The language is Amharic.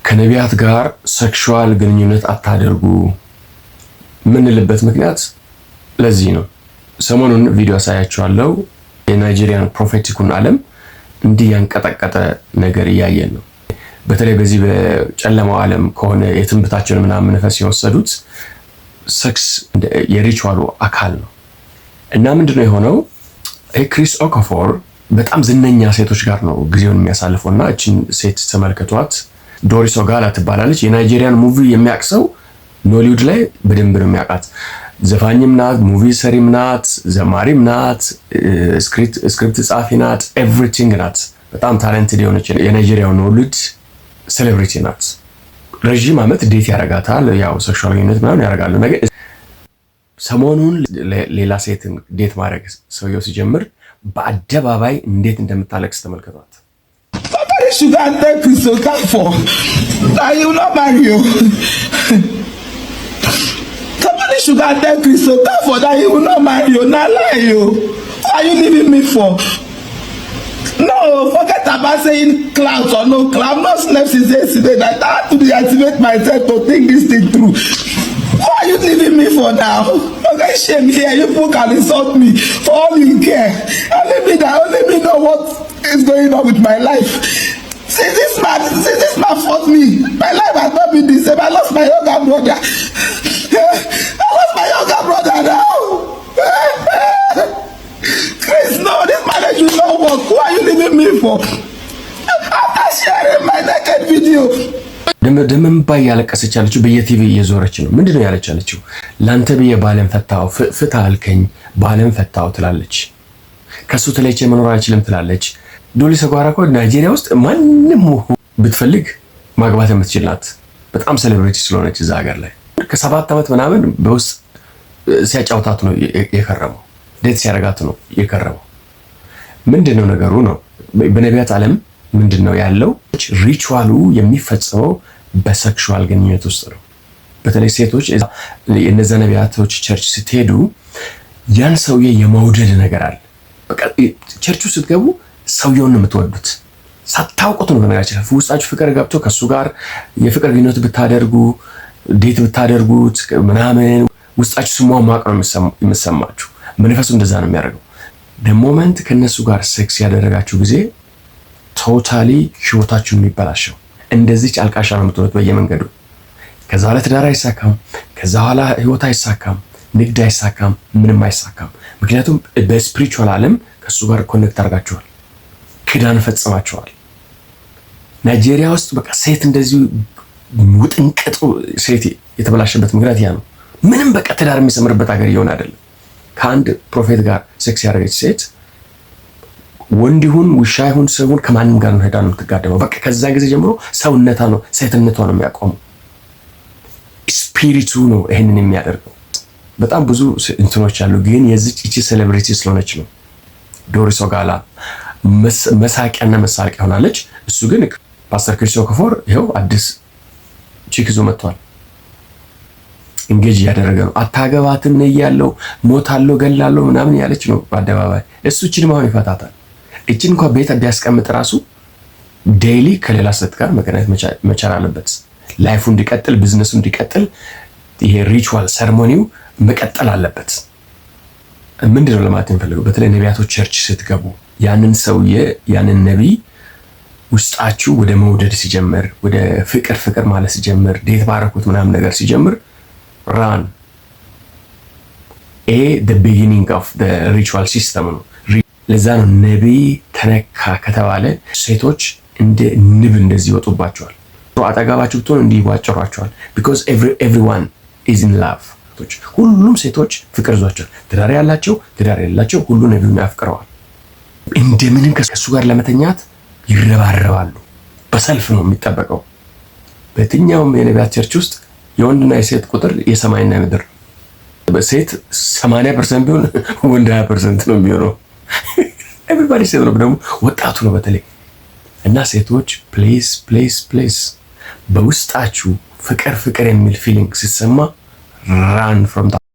ከነቢያት ጋር ሴክሹዋል ግንኙነት አታደርጉ ምንልበት ምክንያት ለዚህ ነው። ሰሞኑን ቪዲዮ አሳያችኋለሁ። የናይጄሪያን ፕሮፌቲኩን ዓለም እንዲህ ያንቀጠቀጠ ነገር እያየን ነው። በተለይ በዚህ በጨለማው ዓለም ከሆነ የትንብታቸውን ምናምን መንፈስ የወሰዱት ሴክስ የሪቹዋሉ አካል ነው እና ምንድነው የሆነው? ክሪስ ኦኮፎር በጣም ዝነኛ ሴቶች ጋር ነው ጊዜውን የሚያሳልፈውና እቺን ሴት ተመልከቷት። ዶሪስ ኦጋላ ትባላለች። የናይጄሪያን ሙቪ የሚያቅሰው ኖሊውድ ላይ በደንብ ነው የሚያውቃት። ዘፋኝም ናት፣ ሙቪ ሰሪም ናት፣ ዘማሪም ናት፣ ስክሪፕት ጻፊ ናት፣ ኤቭሪቲንግ ናት። በጣም ታለንትድ የሆነች የናይጄሪያው ኖሊውድ ሴሌብሪቲ ናት። ረዥም ዓመት ዴት ያረጋታል። ያው ሴክሹዋል ግንኙነት ምናምን ያረጋሉ። ነገር ሰሞኑን ሌላ ሴትን ዴት ማድረግ ሰውየው ሲጀምር በአደባባይ እንዴት እንደምታለቅስ ተመልከቷት። Sugar and take Chris Okafor. I will not marry you. Somebody sugar and take Chris Okafor that he will not marry you. Not lie you. What are you leaving me for? No, forget about saying clouds or no cloud. I'm not slept since yesterday. I had to deactivate myself to think this thing through. What are you leaving me for now? Okay, shame here. You people can insult me for all you care. Only me know what is going on with my life. Since this man fought me, my life has not been the same. I lost my younger brother. I lost my younger brother now. Chris, no, this marriage will not work. Who are you leaving me for? I'm not sharing my naked video. ደምን ባይ ያለቀሰች ያለችው በየቲቪ እየዞረች ነው። ምንድነው ያለች ያለችው? ላንተ ብዬ ባለም ፈታው ፍታ አልከኝ ባለም ፈታው ትላለች። ከሱ ተለይቼ መኖር አልችልም ትላለች። ዶሪስ ኦጋላ እኮ ናይጄሪያ ውስጥ ማንንም ብትፈልግ ማግባት የምትችላት በጣም ሴሌብሪቲ ስለሆነች እዛ ሀገር ላይ ከ7 ዓመት ምናምን በውስጥ ሲያጫውታት ነው የከረመው። ዴት ሲያረጋት ነው የከረመው። ምንድነው ነገሩ ነው? በነቢያት ዓለም ምንድነው ያለው? ሪቹዋሉ የሚፈጸመው በሴክሹዋል ግንኙነት ውስጥ ነው። በተለይ ሴቶች እነዛ ነቢያቶች ቸርች ስትሄዱ ያን ሰውዬ የመውደድ ነገር አለ። በቃ ቸርቹ ስትገቡ ሰውየውን ነው የምትወዱት። ሳታውቁት ነው በነገራችን ውስጣችሁ ፍቅር ገብቶ ከሱ ጋር የፍቅር ግንኙነት ብታደርጉ ዴት ብታደርጉት ምናምን ውስጣችሁ ስሟሟቅ ነው የሚሰማችሁ። መንፈሱ እንደዛ ነው የሚያደርገው። በሞመንት ከነሱ ጋር ሴክስ ያደረጋችሁ ጊዜ ቶታሊ ህይወታችሁን የሚበላሸው እንደዚህ አልቃሻ ነው የምትሆኑት በየመንገዱ። ከዛ በኋላ ትዳር አይሳካም፣ ከዛ በኋላ ህይወት አይሳካም፣ ንግድ አይሳካም፣ ምንም አይሳካም። ምክንያቱም በስፒሪቹዋል ዓለም ከሱ ጋር ኮኔክት አድርጋችኋል፣ ክዳን ፈጽማችኋል። ናይጄሪያ ውስጥ በቃ ሴት እንደዚህ ውጥንቅጡ ሴት የተበላሸበት ምክንያት ያ ነው። ምንም በቃ ትዳር የሚሰምርበት ሀገር እየሆነ አይደለም። ከአንድ ፕሮፌት ጋር ሴክስ ያደረገች ሴት ወንድ ይሁን ውሻ ይሁን ሰውን ከማንም ጋር ነው ሄዳ ነው የምትጋደመው። በቃ ከዛ ጊዜ ጀምሮ ሰውነቷ ነው ሴትነቷ ነው የሚያቆመው። ስፒሪቱ ነው ይሄንን የሚያደርገው። በጣም ብዙ እንትኖች አሉ፣ ግን የዚች እቺ ሴሌብሪቲ ስለሆነች ነው ዶሪስ ኦጋላ መሳቂያና መሳቂያ ሆናለች። እሱ ግን ፓስተር ክሪስ ኦኮፎር ይኸው አዲስ ቺክ ይዞ መጥቷል። እንጌጅ እያደረገ ነው። አታገባትም ነው ያለው፣ ሞታለሁ ገላለሁ ምናምን ያለች ነው በአደባባይ። እሱ እቺን ማሆን ይፈታታል። እቺን እንኳን ቤት ቢያስቀምጥ ራሱ ዴይሊ ከሌላ ሴት ጋር መገናኘት መቻል አለበት። ላይፉ እንዲቀጥል፣ ቢዝነሱ እንዲቀጥል፣ ይሄ ሪቹዋል ሰርሞኒው መቀጠል አለበት። ምንድነው ለማለት የምፈልገው? በተለይ ነቢያቶች ቸርች ስትገቡ ያንን ሰውዬ ያንን ነቢይ ውስጣችሁ ወደ መውደድ ሲጀምር፣ ወደ ፍቅር ማለት ሲጀምር፣ ዴት ባረኩት ምናምን ነገር ሲጀምር ራን the beginning of the ritual system ነው። ለዛ ነው ነቢይ ተነካ ከተባለ ሴቶች እንደ ንብ እንደዚህ ይወጡባቸዋል። አጠገባችሁ ብትሆን እንዲህ ይዋጨሯቸዋል። because everyone is in love። ሁሉም ሴቶች ፍቅር ይዟቸዋል። ትዳር ያላቸው ትዳር የሌላቸው ሁሉ ነቢዩን ያፍቅረዋል። እንደምንም ከሱ ጋር ለመተኛት ይረባረባሉ። በሰልፍ ነው የሚጠበቀው። በየትኛውም የነቢያት ቸርች ውስጥ የወንድና የሴት ቁጥር የሰማይና የምድር በሴት 80% ቢሆን ወንድ 20% ነው የሚሆነው። ኤቭሪባዲ ሴት ነው ደግሞ ወጣቱ ነው በተለይ። እና ሴቶች ፕሌስ በውስጣችሁ ፍቅር የሚል ፊሊንግ ሲሰማ ራን ፍሮም